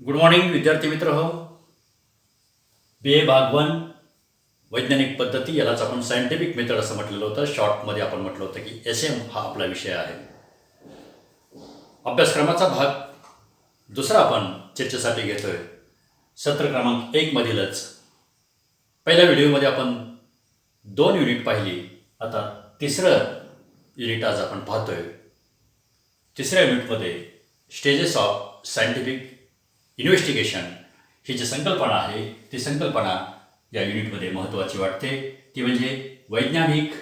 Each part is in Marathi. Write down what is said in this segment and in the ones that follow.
गुड मॉर्निंग विद्यार्थी मित्र हो. BA भाग 1 वैज्ञानिक पद्धती, यालाच आपण सायंटिफिक मेथड असं म्हटलेलं होतं. शॉर्टमध्ये आपण म्हटलं होतं की SM हा आपला विषय आहे. अभ्यासक्रमाचा भाग दुसरा आपण चर्चेसाठी घेतोय. सत्र क्रमांक 1 मधीलच पहिल्या व्हिडिओमध्ये आपण 2 युनिट पाहिली. आता तिसरं युनिट आज आपण पाहतोय. तिसऱ्या युनिटमध्ये स्टेजेस ऑफ सायंटिफिक इन्व्हेस्टिगेशन ही जी संकल्पना आहे, ती संकल्पना या युनिटमध्ये महत्त्वाची वाटते. ती म्हणजे वैज्ञानिक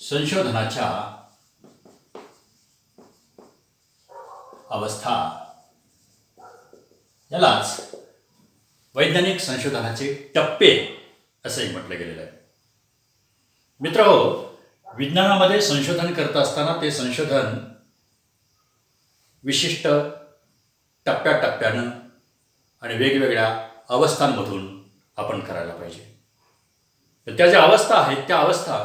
संशोधनाच्या अवस्था, यालाच वैज्ञानिक संशोधनाचे टप्पे असंही म्हटलं गेलेलं आहे. मित्रहो, विज्ञानामध्ये संशोधन करत असताना ते संशोधन विशिष्ट टप्प्याटप्प्यानं आणि वेगवेगळ्या अवस्थांमधून आपण करायला पाहिजे. तर त्या ज्या अवस्था आहेत, त्या अवस्था,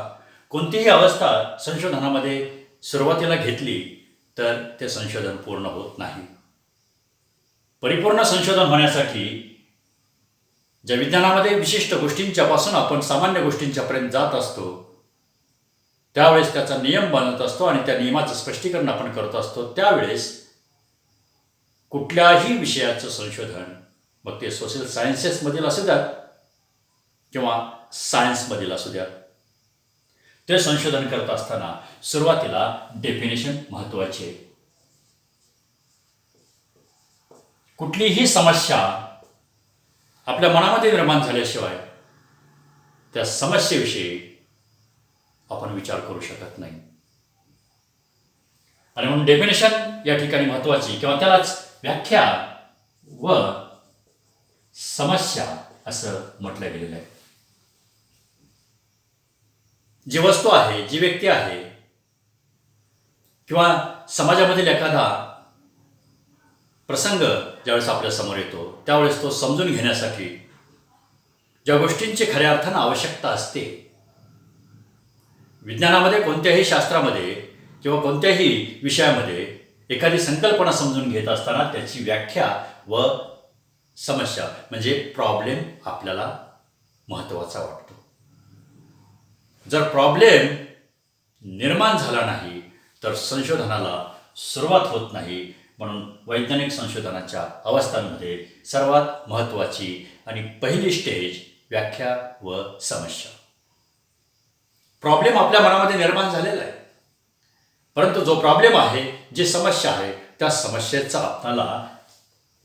कोणतीही अवस्था संशोधनामध्ये सुरुवातीला घेतली तर ते संशोधन पूर्ण होत नाही. परिपूर्ण संशोधन होण्यासाठी ज्या विज्ञानामध्ये विशिष्ट गोष्टींच्यापासून आपण सामान्य गोष्टींच्यापर्यंत जात असतो, त्यावेळेस त्याचा नियम बनत असतो आणि त्या नियमाचं स्पष्टीकरण आपण करत असतो. त्यावेळेस कुठल्याही विषयाचं संशोधन, मग ते सोशल सायन्सेसमधील असू द्यात किंवा सायन्समधील असू द्यात, ते संशोधन करत असताना सुरुवातीला डेफिनेशन महत्त्वाची आहे. कुठलीही समस्या आपल्या मनामध्ये निर्माण झाल्याशिवाय त्या समस्येविषयी आपण विचार करू शकत नाही. आणि म्हणून डेफिनेशन या ठिकाणी महत्त्वाची, किंवा त्यालाच व्याख्या व समस्या असं म्हटलं गेलेलं आहे. जी वस्तू आहे, जी व्यक्ती आहे, किंवा समाजामधील एखादा प्रसंग ज्यावेळेस आपल्या समोर येतो, त्यावेळेस तो समजून घेण्यासाठी ज्या गोष्टींची खऱ्या अर्थानं आवश्यकता असते, विज्ञानामध्ये कोणत्याही शास्त्रामध्ये किंवा कोणत्याही विषयामध्ये एखादी संकल्पना समजून घेत असताना त्याची व्याख्या व समस्या म्हणजे प्रॉब्लेम आपल्याला महत्त्वाचा वाटतो. जर प्रॉब्लेम निर्माण झाला नाही तर संशोधनाला सुरुवात होत नाही. म्हणून वैज्ञानिक संशोधनाच्या अवस्थांमध्ये सर्वात महत्त्वाची आणि पहिली स्टेज व्याख्या व समस्या. प्रॉब्लेम आपल्या मनामध्ये निर्माण झालेला आहे, परंतु जो प्रॉब्लेम आहे, जी समस्या आहे, त्या समस्येचं आपल्याला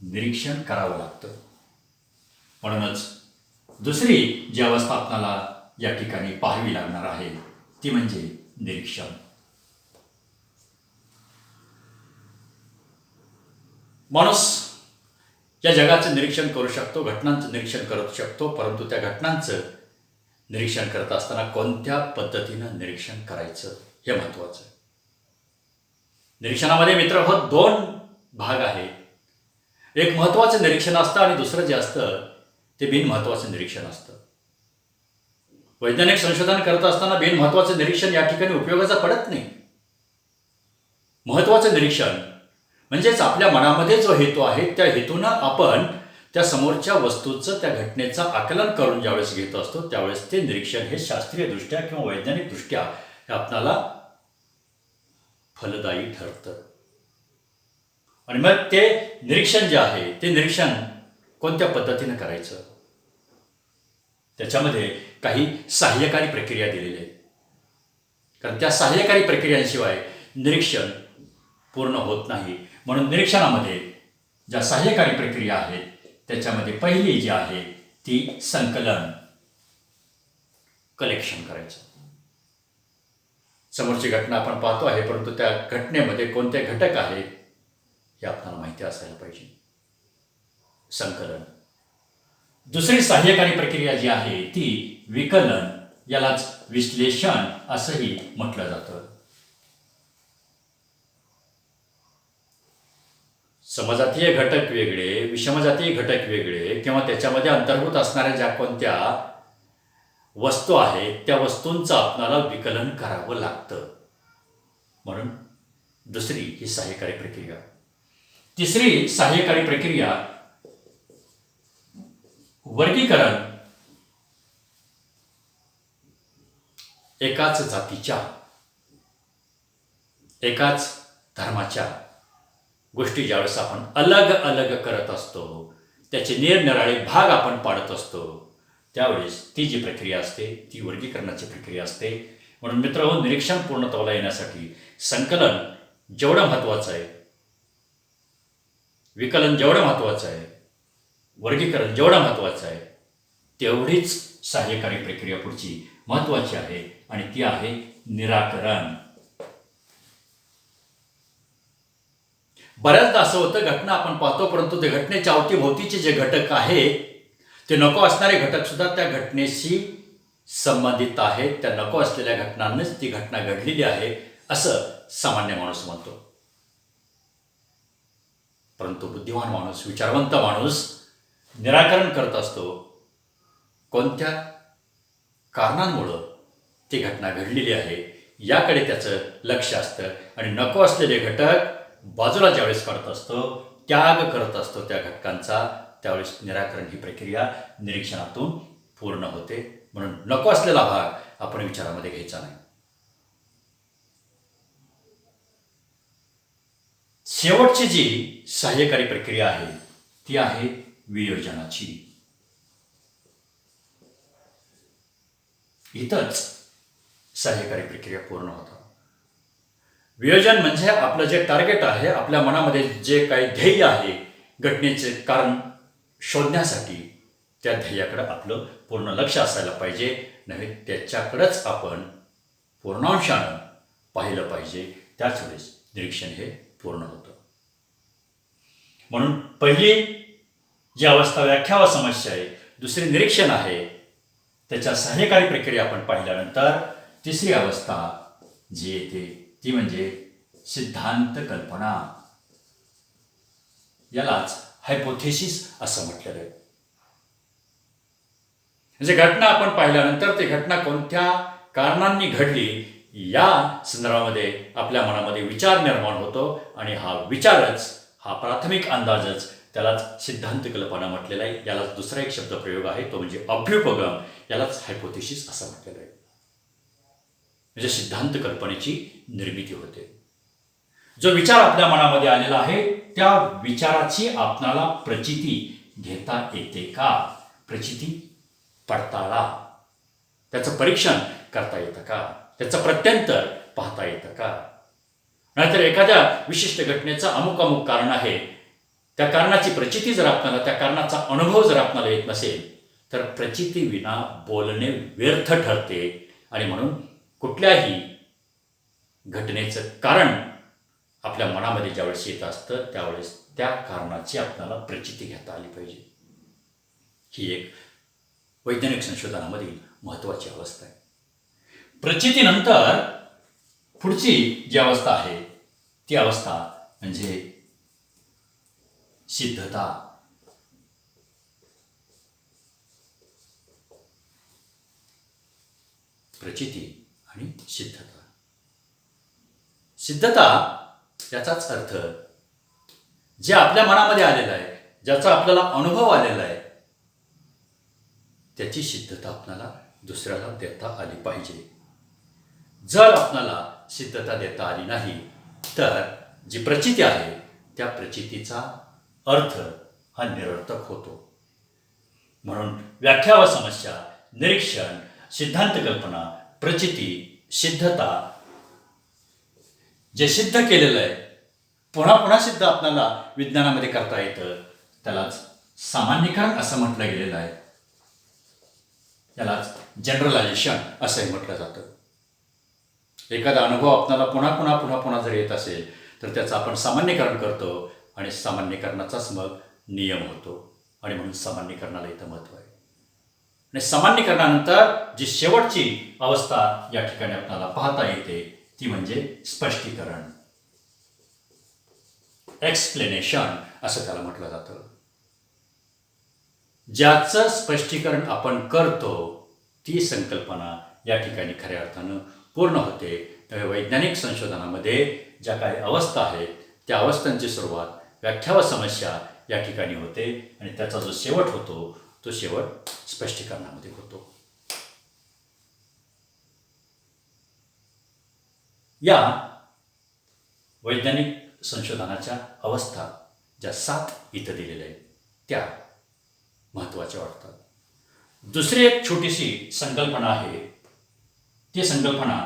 निरीक्षण करावं लागतं. म्हणूनच दुसरी जी अवस्था आपल्याला या ठिकाणी पाहावी लागणार आहे, ती म्हणजे निरीक्षण. माणूस या जगाचं निरीक्षण करू शकतो, घटनांचं निरीक्षण करू शकतो, परंतु त्या घटनांचं निरीक्षण करत असताना कोणत्या पद्धतीनं निरीक्षण करायचं हे महत्त्वाचं आहे. निरीक्षणामध्ये मित्र हो 2 भाग आहेत. एक महत्त्वाचं निरीक्षण असतं आणि दुसरं जे असतं ते बिनमहत्त्वाचं निरीक्षण असतं. वैज्ञानिक संशोधन करत असताना बिनमहत्त्वाचं निरीक्षण या ठिकाणी उपयोगाचं पडत नाही. महत्त्वाचं निरीक्षण म्हणजेच आपल्या मनामध्ये जो हेतू आहे, त्या हेतूनं आपण त्या समोरच्या वस्तूचं, त्या घटनेचं आकलन करून ज्यावेळेस घेत असतो, त्यावेळेस ते निरीक्षण हे शास्त्रीयदृष्ट्या किंवा वैज्ञानिकदृष्ट्या हे आपल्याला फलदायी ठरतं. आणि मग ते निरीक्षण जे आहे, ते निरीक्षण कोणत्या पद्धतीनं करायचं, त्याच्यामध्ये काही सहाय्यकारी प्रक्रिया दिलेल्या आहेत. कारण त्या सहाय्यकारी प्रक्रियांशिवाय निरीक्षण पूर्ण होत नाही. म्हणून निरीक्षणामध्ये ज्या सहाय्यकारी प्रक्रिया आहेत, त्याच्यामध्ये पहिली जी आहे ती संकलन, कलेक्शन करायचं. समोरची घटना आपण पाहतो आहे, परंतु त्या घटनेमध्ये कोणते घटक आहेत हे आपल्याला माहिती असायला पाहिजे. संकलन. दुसरी सहाय्यकारी प्रक्रिया जी आहे ती विकलन, यालाच विश्लेषण असंही म्हटलं जातं. समजातीय घटक वेगळे, विषमजातीय घटक वेगळे, किंवा त्याच्यामध्ये अंतर्भूत असणाऱ्या ज्या कोणत्या वस्तू आहेत, त्या वस्तूंचं आपल्याला विकलन करावं लागतं. म्हणून दुसरी ही सहाय्यकारी प्रक्रिया. तिसरी सहाय्यकारी प्रक्रिया वर्गीकरण एकाच जातीच्या, एकाच धर्माच्या गोष्टी ज्यावेळेस आपण अलग अलग करत असतो, त्याचे निरनिराळे भाग आपण पाडत असतो, त्यावेळेस ती जी प्रक्रिया असते ती वर्गीकरणाची प्रक्रिया असते. म्हणून मित्रांनो, निरीक्षण पूर्णत्वाला येण्यासाठी संकलन जेवढं महत्त्वाचं आहे, विकलन जेवढं महत्त्वाचं आहे, वर्गीकरण जेवढं महत्त्वाचं आहे, तेवढीच सहाय्यकारी प्रक्रिया पुढची महत्त्वाची आहे आणि ती आहे निराकरण. बऱ्याचदा असं होतं, घटना आपण पाहतो, परंतु ते घटनेच्या अवतीभोवतीचे जे घटक आहेत, ते नको असणारे घटक सुद्धा त्या घटनेशी संबंधित आहेत. त्या नको असलेल्या घटनांनाच ती घटना घडलेली आहे असं सामान्य माणूस म्हणतो. परंतु बुद्धिमान माणूस, विचारवंत माणूस निराकरण करत असतो. कोणत्या कारणांमुळं ती घटना घडलेली आहे याकडे त्याचं लक्ष असतं आणि नको असलेले घटक बाजूला ज्यावेळेस काढत असतो, त्याग करत असतो त्या घटकांचा, त्यावेळेस निराकरण ही प्रक्रिया निरीक्षणातून पूर्ण होते. म्हणून नको असलेला भाग आपण विचारामध्ये घ्यायचा नाही. शेवटची जी सहाय्यकारी प्रक्रिया आहे ती आहे वियोजनाची. इथंच सहाय्यकारी प्रक्रिया पूर्ण होतात. वियोजन म्हणजे आपलं जे टार्गेट आहे, आपल्या मनामध्ये जे काही ध्येय आहे घटनेचे कारण शोधण्यासाठी, त्या ध्येयाकडं आपलं पूर्ण लक्ष असायला पाहिजे. नव्हे त्याच्याकडंच आपण पूर्णांशानं पाहिलं पाहिजे. त्याच वेळेस निरीक्षण हे पूर्ण होतं. म्हणून पहिली जी अवस्था व्याख्या व समस्या आहे, दुसरी निरीक्षण आहे, त्याच्या सहाय्यकारी प्रक्रिया आपण पाहिल्यानंतर तिसरी अवस्था जी येते ती म्हणजे सिद्धांत कल्पना. यालाच हायपोथेसिस असं म्हटलेलं आहे. म्हणजे घटना आपण पाहिल्यानंतर ती घटना कोणत्या कारणांनी घडली या संदर्भामध्ये आपल्या मनामध्ये विचार निर्माण होतो आणि हा विचारच, हा प्राथमिक अंदाजच, त्यालाच सिद्धांत कल्पना म्हटलेला आहे. यालाच दुसरा एक शब्द प्रयोग आहे, तो म्हणजे अभ्युपगम. यालाच हायपोथेसिस असं म्हटलेलं आहे. म्हणजे सिद्धांत कल्पनेची निर्मिती होते. जो विचार आपल्या मनामध्ये आलेला आहे त्या विचाराची आपणाला प्रचिती घेता येते का, प्रचिती पडताळा, त्याचं परीक्षण करता येतं का, त्याचं प्रत्यंतर पाहता येतं का. नाहीतर एखाद्या विशिष्ट घटनेचं अमुक अमुक कारण आहे, त्या कारणाची प्रचिती जर आपल्याला, त्या कारणाचा अनुभव जर आपल्याला येत नसेल तर प्रचिती विना बोलणे व्यर्थ ठरते. आणि म्हणून कुठल्याही घटनेचं कारण आपल्या मनामध्ये ज्यावेळेस येत असतं त्यावेळेस त्या कारणाची आपल्याला प्रचिती घेता आली पाहिजे. ही एक वैज्ञानिक संशोधनामधील महत्त्वाची अवस्था आहे. प्रचितीनंतर पुढची जी अवस्था आहे ती अवस्था म्हणजे सिद्धता. प्रचिती आणि सिद्धता. सिद्धता याचाच अर्थ जे आपल्या मनामध्ये आलेलं आहे, ज्याचा आपल्याला अनुभव आलेला आहे, त्याची सिद्धता आपल्याला दुसऱ्याला देता आली पाहिजे. जर आपल्याला सिद्धता देता आली नाही तर जी प्रचिती आहे त्या प्रचितीचा अर्थ हा निरर्थक होतो. म्हणून व्याख्या व समस्या, निरीक्षण, सिद्धांत कल्पना, प्रचिती, सिद्धता, जे सिद्ध केलेलं आहे पुन्हा पुन्हा सिद्ध आपल्याला विज्ञानामध्ये करता येतं, त्यालाच सामान्यीकरण असं म्हटलं गेलेलं आहे. यालाच जनरलायझेशन असंही म्हटलं जातं. एखादा अनुभव आपल्याला पुन्हा पुन्हा पुन्हा पुन्हा जर येत असेल तर त्याचं आपण सामान्यीकरण करतो आणि सामान्यीकरणाचाच मग नियम होतो. आणि म्हणून सामान्यीकरणाला इथं महत्त्व आहे. आणि सामान्यीकरणानंतर जी शेवटची अवस्था या ठिकाणी आपल्याला पाहता येते ती म्हणजे स्पष्टीकरण, एक्सप्लेनेशन असं त्याला म्हटलं जातं. ज्याचं स्पष्टीकरण आपण करतो ती संकल्पना या ठिकाणी खऱ्या अर्थानं पूर्ण होते. वैज्ञानिक संशोधनामध्ये ज्या काही अवस्था आहेत त्या अवस्थांची सुरुवात व्याख्या व समस्या या ठिकाणी होते आणि त्याचा जो शेवट होतो तो शेवट स्पष्टीकरणामध्ये होतो. या वैज्ञानिक संशोधनाच्या अवस्था ज्या 7 इथं दिलेल्या आहेत त्या महत्त्वाच्या वाटतात. दुसरी एक छोटीशी संकल्पना आहे, ती संकल्पना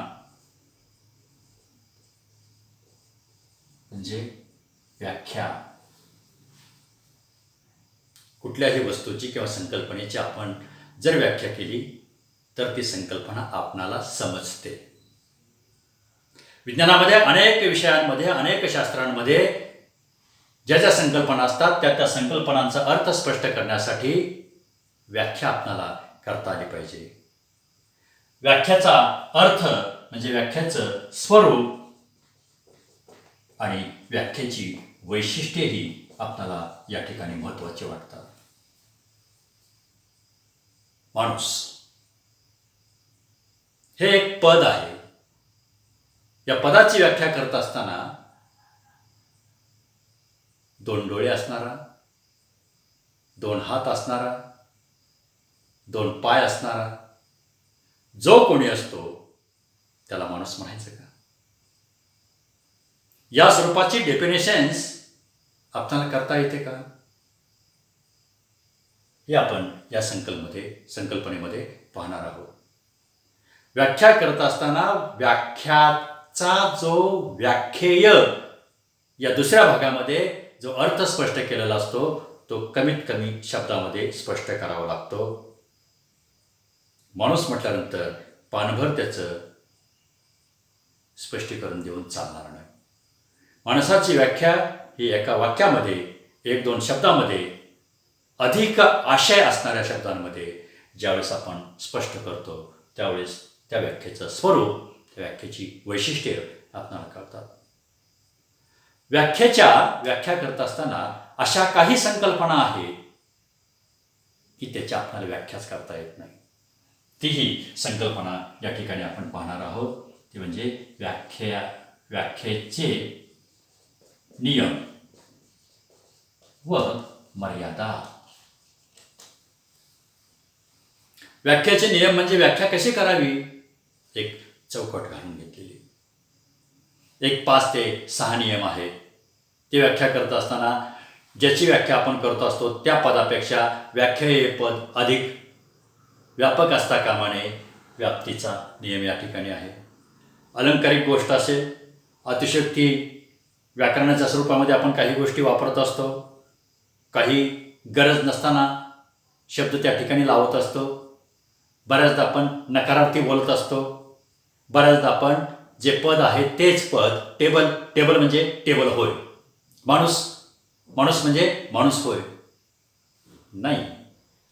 म्हणजे व्याख्या. कुठल्याही वस्तूची किंवा संकल्पनेची आपण जर व्याख्या केली तर ती संकल्पना आपणाला समजते. विज्ञानामध्ये अनेक विषयांमध्ये अनेक शास्त्रांमध्ये ज्या ज्या संकल्पना असतात त्या त्या संकल्पनांचा अर्थ स्पष्ट करण्यासाठी व्याख्या आपणाला करता आली पाहिजे. व्याख्याचा अर्थ म्हणजे व्याख्याचं स्वरूप आणि व्याख्येची वैशिष्ट्येही आपल्याला या ठिकाणी महत्त्वाची वाटतात. माणूस हे एक पद आहे. या पदाची व्याख्या करत असताना 2 डोळे असणारा, 2 हात असणारा, 2 पाय असणारा जो कोणी असतो त्याला माणूस म्हणायचं का? या स्वरूपाची डेफिनेशन्स आपल्याला करता येते का? हे आपण या संकल्पनेमध्ये पाहणार आहोत. व्याख्या करत असताना व्याख्याचा जो व्याख्येय या दुसऱ्या भागामध्ये जो अर्थ स्पष्ट केलेला असतो तो कमीत कमी शब्दामध्ये स्पष्ट करावा लागतो. माणूस म्हटल्यानंतर पानभर त्याचं स्पष्टीकरण देऊन चालणार नाही. माणसाची व्याख्या ही एका वाक्यामध्ये 1-2 शब्दामध्ये अधिक आशय असणाऱ्या शब्दांमध्ये ज्यावेळेस आपण स्पष्ट करतो त्यावेळेस त्या व्याख्येचं स्वरूप, त्या व्याख्येची वैशिष्ट्ये आपल्याला कळतात. व्याख्या करत असताना अशा काही संकल्पना आहेत की त्याच्या आपल्याला व्याख्याच करता येत नाही. तीही संकल्पना या ठिकाणी आपण पाहणार आहोत. ती म्हणजे व्याख्येचे नियम व मर्यादा. व्याख्याचे नियम म्हणजे व्याख्या कशी करावी एक चौकट घालून घेतलेली. एक 5 ते 6 नियम आहेत. ते व्याख्या करत असताना ज्याची व्याख्या आपण करत असतो त्या पदापेक्षा व्याख्येय पद अधिक व्यापक असता कामा नये. व्याप्तीचा नियम या ठिकाणी आहे. अलंकारिक गोष्ट असेल, अतिशयोक्ती व्याकरणाच्या स्वरूपामध्ये आपण काही गोष्टी वापरत असतो, काही गरज नसताना शब्द त्या ठिकाणी लावत असतो. बऱ्याचदा आपण नकारार्थी बोलत असतो. बऱ्याचदा आपण जे पद आहे तेच पद टेबल म्हणजे टेबल होय, माणूस म्हणजे माणूस होय नाही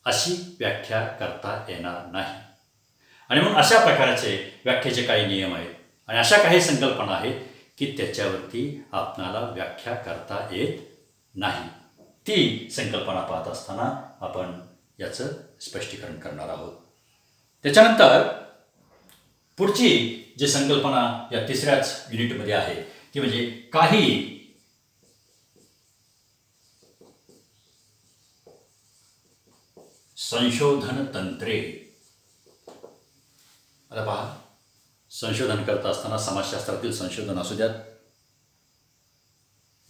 अशी व्याख्या करता येणार नाही. आणि म्हणून अशा प्रकारचे व्याख्येचे काही नियम आहेत आणि अशा काही संकल्पना आहेत की त्याच्यावरती आपणाला व्याख्या करता येत नाही. ती संकल्पना पाहत असताना आपण याचं स्पष्टीकरण करणार आहोत. त्याच्यानंतर पुढची जी संकल्पना या 3ऱ्याच युनिटमध्ये आहे ती म्हणजे काही संशोधन तंत्रे. आता पहा, संशोधन करत असताना समाजशास्त्रातील संशोधन असू द्यात,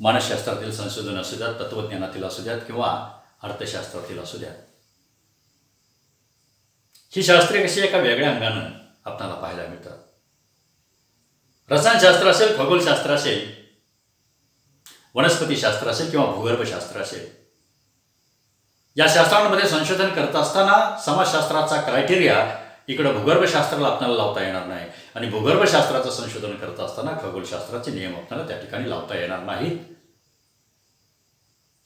मानसशास्त्रातील संशोधन असू द्यात, तत्त्वज्ञानातील असू द्यात किंवा अर्थशास्त्रातील असू द्यात, ही शास्त्रे कशी एका वेगळ्या अंगानं आपल्याला पाहायला मिळतात. रसायनशास्त्र असेल, खगोलशास्त्र असेल, वनस्पतीशास्त्र असेल किंवा भूगर्भशास्त्र असेल, या शास्त्रांमध्ये संशोधन करत असताना समाजशास्त्राचा क्रायटेरिया इकडं भूगर्भशास्त्राला आपल्याला लावता येणार नाही आणि भूगर्भशास्त्राचं संशोधन करत असताना खगोलशास्त्राचे नियम आपल्याला त्या ठिकाणी लावता येणार नाहीत.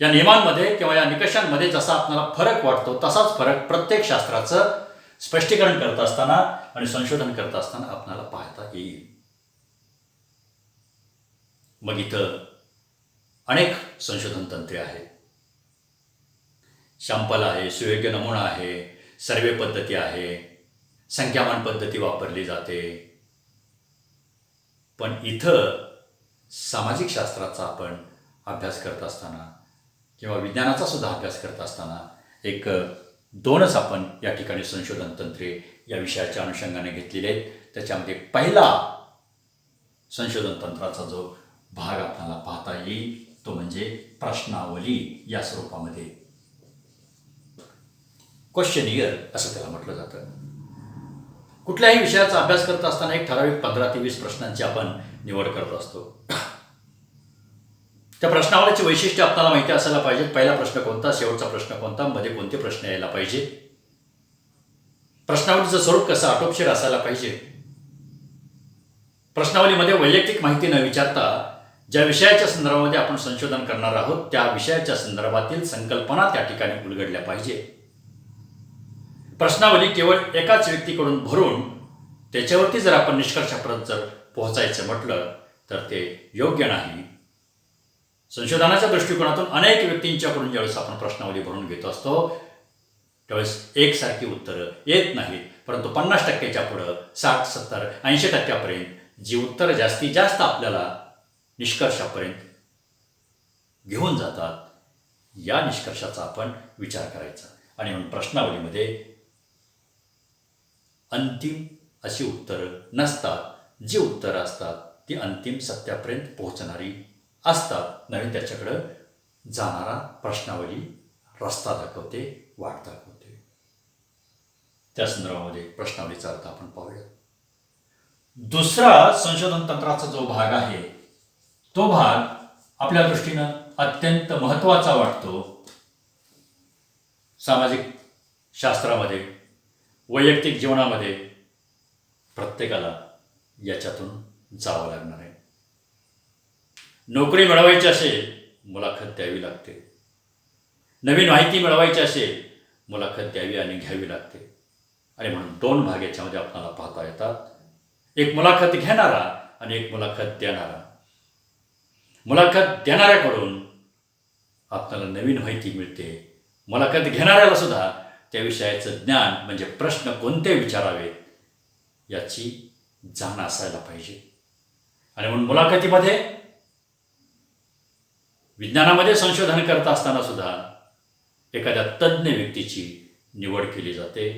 या नियमांमध्ये किंवा या निकषांमध्ये जसा आपल्याला फरक वाटतो तसाच फरक प्रत्येक शास्त्राचं स्पष्टीकरण करत असताना आणि संशोधन करत असताना आपल्याला पाहता येईल. मग इथं अनेक संशोधन तंत्रे आहेत. शॅम्पल आहे, सुयोग्य नमुना आहे, सर्वे पद्धती आहे, संख्यामान पद्धती वापरली जाते, पण इथं सामाजिक शास्त्राचा आपण अभ्यास करत असताना किंवा विज्ञानाचा सुद्धा अभ्यास करत असताना एक दोनच आपण या ठिकाणी संशोधन तंत्रे या विषयाच्या अनुषंगाने घेतलेले आहेत. त्याच्यामध्ये पहिला संशोधन तंत्राचा जो भाग आपल्याला पाहता येईल तो म्हणजे प्रश्नावली या स्वरूपामध्ये, क्वेश्चनियर असं त्याला म्हटलं जातं. कुठल्याही विषयाचा अभ्यास करत असताना एक ठराविक 15 ते 20 प्रश्नांची आपण निवड करत असतो. त्या प्रश्नावलीची वैशिष्ट्य आपल्याला माहिती असायला पाहिजे. पहिला प्रश्न कोणता, शेवटचा प्रश्न कोणता, मध्ये कोणते प्रश्न यायला पाहिजे, प्रश्नावलीचं स्वरूप कसं आटोपशीर असायला पाहिजे. प्रश्नावलीमध्ये वैयक्तिक माहिती न विचारता ज्या विषयाच्या संदर्भामध्ये आपण संशोधन करणार आहोत त्या विषयाच्या संदर्भातील संकल्पना त्या ठिकाणी उलगडल्या पाहिजे. प्रश्नावली केवळ एकाच व्यक्तीकडून भरून त्याच्यावरती जर आपण निष्कर्षापर्यंत जर पोहोचायचं म्हटलं तर ते योग्य नाही. संशोधनाच्या दृष्टिकोनातून अनेक व्यक्तींच्याकडून ज्यावेळेस आपण प्रश्नावली भरून घेत असतो त्यावेळेस एकसारखी उत्तरं येत नाहीत, परंतु 50%च्या पुढं 60, 70, 80% जी उत्तरं जास्तीत जास्त आपल्याला निष्कर्षापर्यंत घेऊन जातात या निष्कर्षाचा आपण विचार करायचा. आणि म्हणून प्रश्नावलीमध्ये अंतिम अशी उत्तरं नसतात. जी उत्तरं असतात ती अंतिम सत्यापर्यंत पोहोचणारी असतात. नवीन त्याच्याकडं जाणारा प्रश्नावली रस्ता दाखवते, वाट दाखवते. त्या संदर्भामध्ये प्रश्नावलीचा अर्थ आपण पाहूया. दुसरा संशोधन तंत्राचा जो भाग आहे तो भाग आपल्या दृष्टीनं अत्यंत महत्त्वाचा वाटतो. सामाजिक शास्त्रामध्ये, वैयक्तिक जीवनामध्ये प्रत्येकाला याच्यातून जावं लागणार आहे. नोकरी मिळवायची असेल मुलाखत द्यावी लागते, नवीन माहिती मिळवायची असेल मुलाखत द्यावी आणि घ्यावी लागते. आणि म्हणून दोन भाग याच्यामध्ये आपल्याला पाहता येतात, एक मुलाखत घेणारा आणि एक मुलाखत देणारा. मुलाखत देणाऱ्याकडून आपल्याला नवीन माहिती मिळते, मुलाखत घेणाऱ्याला सुद्धा त्या विषयाचं ज्ञान म्हणजे प्रश्न कोणते विचारावेत याची जाण असायला पाहिजे. आणि म्हणून मुलाखतीमध्ये विज्ञानामध्ये संशोधन करत असताना सुद्धा एखाद्या तज्ज्ञ व्यक्तीची निवड केली जाते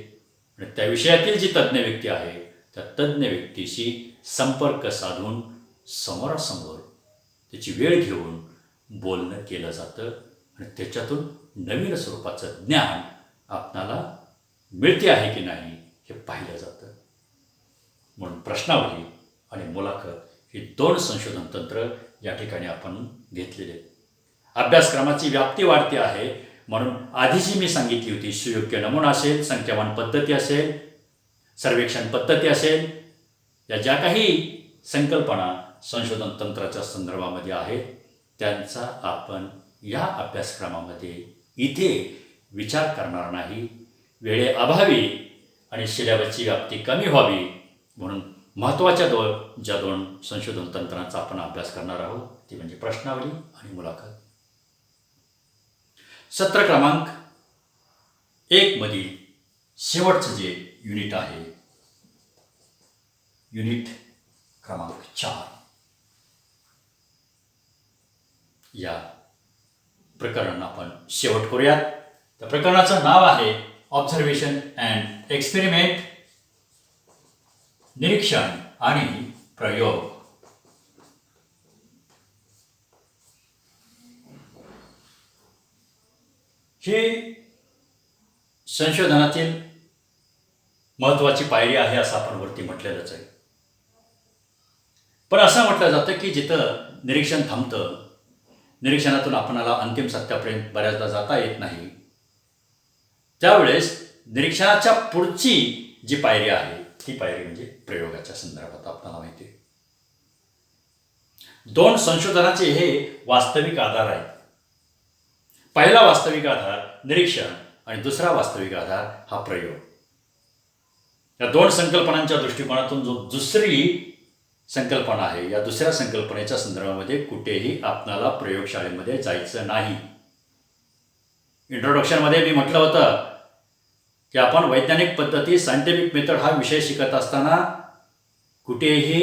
आणि त्या विषयातील जी तज्ज्ञ व्यक्ती आहे त्या तज्ज्ञ व्यक्तीशी संपर्क साधून समोरासमोर त्याची वेळ घेऊन बोलणं केलं जातं आणि त्याच्यातून नवीन स्वरूपाचं ज्ञान आपणाला मिळते आहे की नाही हे पाहिलं जातं. म्हणून प्रश्नावली आणि मुलाखत ही दोन संशोधन तंत्र या ठिकाणी आपण घेतलेले आहेत. अभ्यासक्रमाची व्याप्ती वाढते आहे म्हणून आधी जी मी सांगितली होती सुयोग्य नमुना असेल, संख्यावान पद्धती असेल, सर्वेक्षण पद्धती असेल, या ज्या काही संकल्पना संशोधन तंत्राच्या संदर्भामध्ये आहेत त्यांचा आपण या अभ्यासक्रमामध्ये इथे विचार करणार नाही. वेळेअभावी आणि सिलेबसची व्याप्ती कमी व्हावी म्हणून महत्त्वाच्या ज्या दोन संशोधन तंत्रांचा आपण अभ्यास करणार आहोत ती म्हणजे प्रश्नावली आणि मुलाखत. सत्र क्रमांक 1 मधील शेवटचं जे युनिट आहे, युनिट क्रमांक 4, या प्रकरण आपण शेवट करूयात. त्या प्रकरणाचं नाव आहे ऑब्झर्वेशन अँड एक्सपेरिमेंट, निरीक्षण आणि प्रयोग. ही संशोधनातील महत्त्वाची पायरी आहे असं आपण वरती म्हटलेलंच आहे. पण असं म्हटलं जातं की जिथं निरीक्षण थांबतं, निरीक्षणातून आपणाला अंतिम सत्यापर्यंत बऱ्याचदा जाता येत नाही, त्यावेळेस निरीक्षणाच्या पुढची जी पायरी आहे ती पायरी म्हणजे प्रयोगाच्या संदर्भात आपल्याला माहिती आहे. दोन संशोधनाचे हे वास्तविक आधार आहेत. पहिला वास्तविक आधार निरीक्षण आणि दुसरा वास्तविक आधार हा प्रयोग. या दोन संकल्पनांच्या दृष्टिकोनातून जो दुसरी संकल्पना आहे या दुसऱ्या संकल्पनेच्या संदर्भामध्ये कुठेही आपणाला प्रयोगशाळेमध्ये जायचं नाही. इंट्रोडक्शनमध्ये मी म्हटलं होतं की आपण वैज्ञानिक पद्धती सायंटिफिक मेथड हा विषय शिकत असताना कुठेही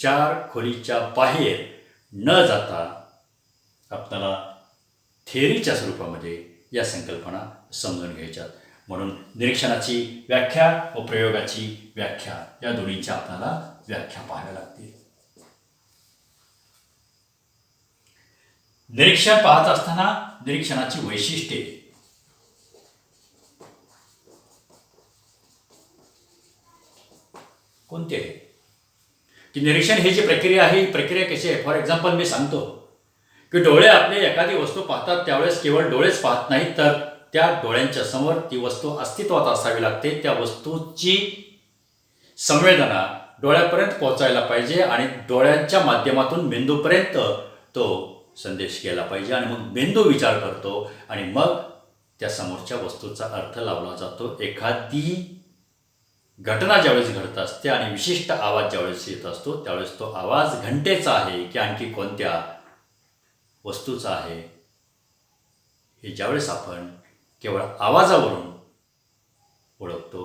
चार खोलीच्या बाहेर न जाता आपल्याला थेअरीच्या स्वरूपामध्ये या संकल्पना समजून घ्यायच्यात. म्हणून निरीक्षणाची व्याख्या व प्रयोगाची व्याख्या या दोन्हीच्या आपल्याला व्याख्या पाहाव्या लागतील. निरीक्षण पाहत असताना निरीक्षणाची वैशिष्ट्ये कोणती आहे की निरीक्षण ही जी प्रक्रिया आहे ही प्रक्रिया कशी आहे. फॉर एक्झाम्पल मी सांगतो की डोळे आपले एखादी वस्तू पाहतात त्यावेळेस केवळ डोळेच पाहत नाहीत तर त्या डोळ्यांच्या समोर ती वस्तू अस्तित्वात असावी लागते. त्या वस्तूची संवेदना डोळ्यापर्यंत पोहोचायला पाहिजे आणि डोळ्यांच्या माध्यमातून मेंदूपर्यंत तो संदेश गेला पाहिजे आणि मग मेंदू विचार करतो आणि मग त्या समोरच्या वस्तूचा अर्थ लावला जातो. एखादी घटना ज्यावेळेस घडत असते आणि विशिष्ट आवाज ज्यावेळेस येत असतो त्यावेळेस तो आवाज घंटेचा आहे की आणखी कोणत्या वस्तूचा आहे हे ज्यावेळेस आपण केवळ आवाजावरून ओळखतो.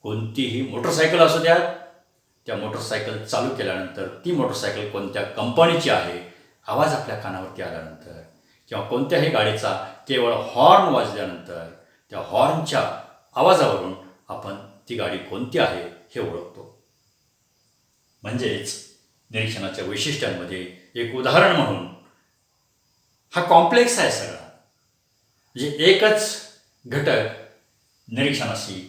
कोणतीही मोटरसायकल असू द्या, त्या मोटरसायकल चालू केल्यानंतर ती मोटरसायकल कोणत्या कंपनीची आहे आवाज आपल्या कानावरती आल्यानंतर किंवा कोणत्याही गाडीचा केवळ हॉर्न वाजल्यानंतर त्या हॉर्नच्या आवाजावरून आपण ती गाडी कोणती आहे हे ओळखतो. म्हणजेच निरीक्षणाच्या वैशिष्ट्यांमध्ये एक उदाहरण म्हणून हा कॉम्प्लेक्स आहे सगळा. म्हणजे एकच घटक निरीक्षणाशी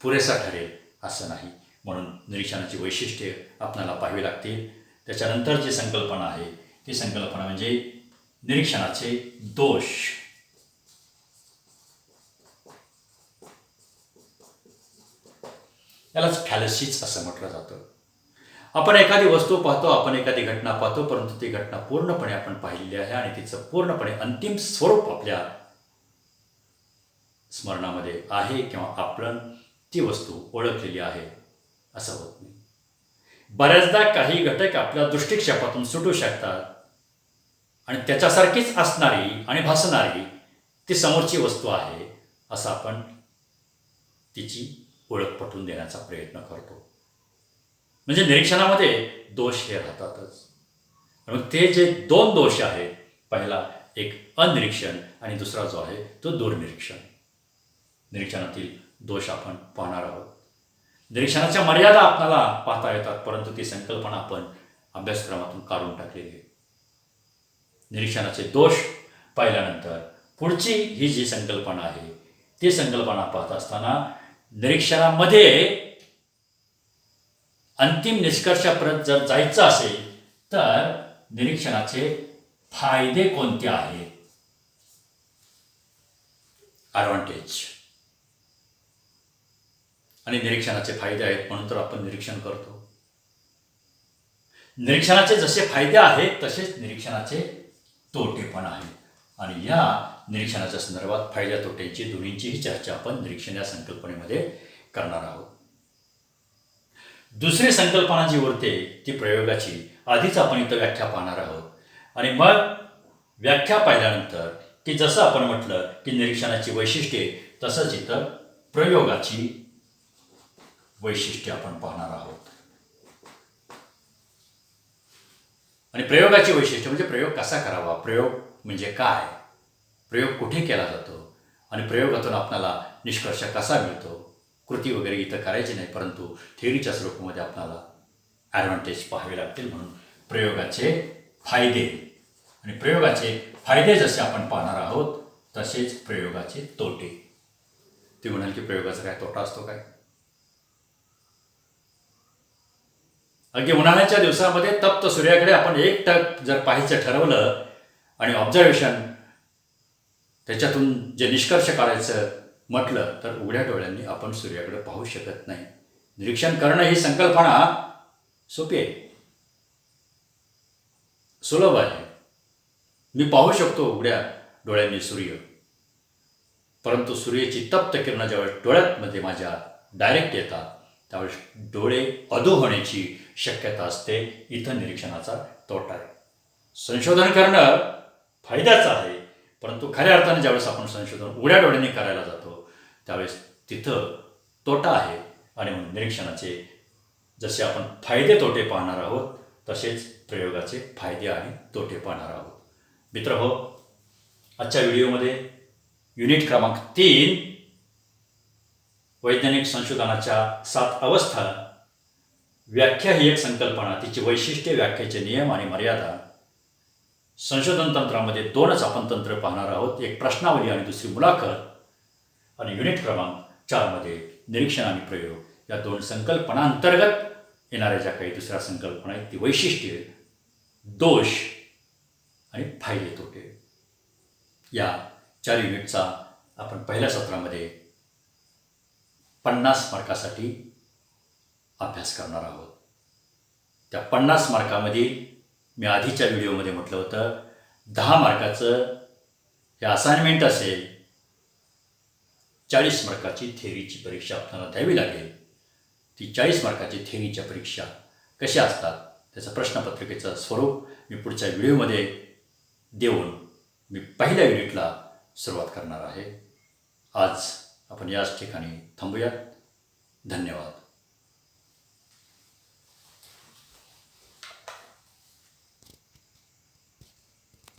पुरेसा ठरेल असं नाही. म्हणून निरीक्षणाची वैशिष्ट्ये आपल्याला पाहावी लागतील. त्याच्यानंतर जी संकल्पना आहे ती संकल्पना म्हणजे निरीक्षणाचे दोष. यालाच फॅलसीज असं म्हटलं जातं. आपण एखादी वस्तू पाहतो, आपण एखादी घटना पाहतो, परंतु ती घटना पूर्णपणे आपण पाहिलेली आहे आणि तिचं पूर्णपणे अंतिम स्वरूप आपल्या स्मरणामध्ये आहे किंवा आपण ती वस्तू ओळखलेली आहे असं होत नाही. बऱ्याचदा काही घटक आपल्या दृष्टिक्षेपातून सुटू शकतात आणि त्याच्यासारखीच असणारी आणि भासणारी ती समोरची वस्तू आहे असं आपण तिची ओळख पटवून देण्याचा प्रयत्न करतो. म्हणजे निरीक्षणामध्ये दोष हे राहतातच. मग ते जे दोन दोष आहेत, पहिला एक अनिरीक्षण आणि दुसरा जो आहे तो दुर्निरीक्षण. निरीक्षणातील दोष आपण पाहणार आहोत. निरीक्षणाच्या मर्यादा आपल्याला पाहता येतात, परंतु ती संकल्पना आपण अभ्यासक्रमातून काढून टाकलेली आहे. निरीक्षणाचे दोष पाहिल्यानंतर पुढची ही जी संकल्पना आहे ती संकल्पना पाहत असताना निरीक्षणामध्ये अंतिम निष्कर्षापर्यंत जर जायचं असेल तर निरीक्षणाचे फायदे कोणते आहेत, ॲडव्हान्टेज. आणि निरीक्षणाचे फायदे आहेत म्हणून तर आपण निरीक्षण करतो. निरीक्षणाचे जसे फायदे आहेत तसेच निरीक्षणाचे तोटे पण आहेत आणि या निरीक्षणाच्या संदर्भात फायद्या तोट्यांची दोन्हींचीही चर्चा आपण निरीक्षण या संकल्पनेमध्ये करणार आहोत. दुसरी संकल्पना जी उरते ती प्रयोगाची. आधीच आपण इथं व्याख्या पाहणार आहोत आणि मग व्याख्या पाहिल्यानंतर की जसं आपण म्हटलं की निरीक्षणाची वैशिष्ट्ये तसंच इथं प्रयोगाची वैशिष्ट्ये आपण पाहणार आहोत. आणि प्रयोगाची वैशिष्ट्य म्हणजे प्रयोग कसा करावा, प्रयोग म्हणजे काय, प्रयोग कुठे केला जातो आणि प्रयोगातून आपल्याला निष्कर्ष कसा मिळतो. कृती वगैरे इथं करायची नाही, परंतु थिअरीच्या स्वरूपामध्ये आपल्याला ॲडव्हान्टेज पाहावे लागतील. म्हणून प्रयोगाचे फायदे आणि प्रयोगाचे फायदे जसे आपण पाहणार आहोत तसेच प्रयोगाचे तोटे. ते म्हणाल की प्रयोगाचा काय तोटा असतो काय. अगदी उन्हाळ्याच्या दिवसामध्ये तप्त सूर्याकडे आपण एकटक जर पाहायचं ठरवलं आणि ऑब्झर्वेशन त्याच्यातून जे निष्कर्ष काढायचं म्हटलं तर उघड्या डोळ्यांनी आपण सूर्याकडे पाहू शकत नाही. निरीक्षण करणं ही संकल्पना सोपी आहे, सुलभ आहे. मी पाहू शकतो उघड्या डोळ्यांनी सूर्य, परंतु सूर्याची तप्त किरणं ज्यावेळेस डोळ्यामध्ये माझ्या डायरेक्ट येतात त्यावेळेस डोळे अधू होण्याची शक्यता असते. इथं निरीक्षणाचा तोटा आहे. संशोधन करणं फायद्याचं आहे, परंतु खऱ्या अर्थाने ज्यावेळेस आपण संशोधन उघड्या डोळ्यांनी करायला जातो त्यावेळेस तिथं तोटा आहे. आणि म्हणून निरीक्षणाचे जसे आपण फायदे तोटे पाहणार आहोत तसेच प्रयोगाचे फायदे आणि तोटे पाहणार आहोत. मित्रहो, आजच्या व्हिडिओमध्ये युनिट क्रमांक 3 वैज्ञानिक संशोधनाच्या 7 अवस्था, व्याख्या ही एक संकल्पना, तिची वैशिष्ट्ये, व्याख्येचे नियम आणि मर्यादा, संशोधन तंत्रामध्ये 2च आपण तंत्र पाहणार आहोत, एक प्रश्नावली आणि दुसरी मुलाखत, आणि युनिट क्रमांक 4मध्ये निरीक्षण आणि प्रयोग या 2 संकल्पनांतर्गत येणाऱ्या ज्या काही दुसऱ्या संकल्पना आहेत ती वैशिष्ट्ये, दोष आणि फायदे तोटे या 4 युनिटचा आपण पहिल्या सत्रामध्ये 50 मार्कासाठी अभ्यास करणार आहोत. त्या 50 मार्कामध्ये मी आधीच्या व्हिडिओमध्ये म्हटलं होतं 10 मार्काचं हे असाइनमेंट असेल, 40 मार्काची थेअरीची परीक्षा आपल्याला द्यावी लागेल. ती 40 मार्काची थेअरीच्या परीक्षा कशा असतात त्याचं प्रश्नपत्रिकेचं स्वरूप मी पुढच्या व्हिडिओमध्ये देऊन मी पहिल्या युनिटला सुरुवात करणार आहे. आज आपण याच ठिकाणी थांबूयात. धन्यवाद.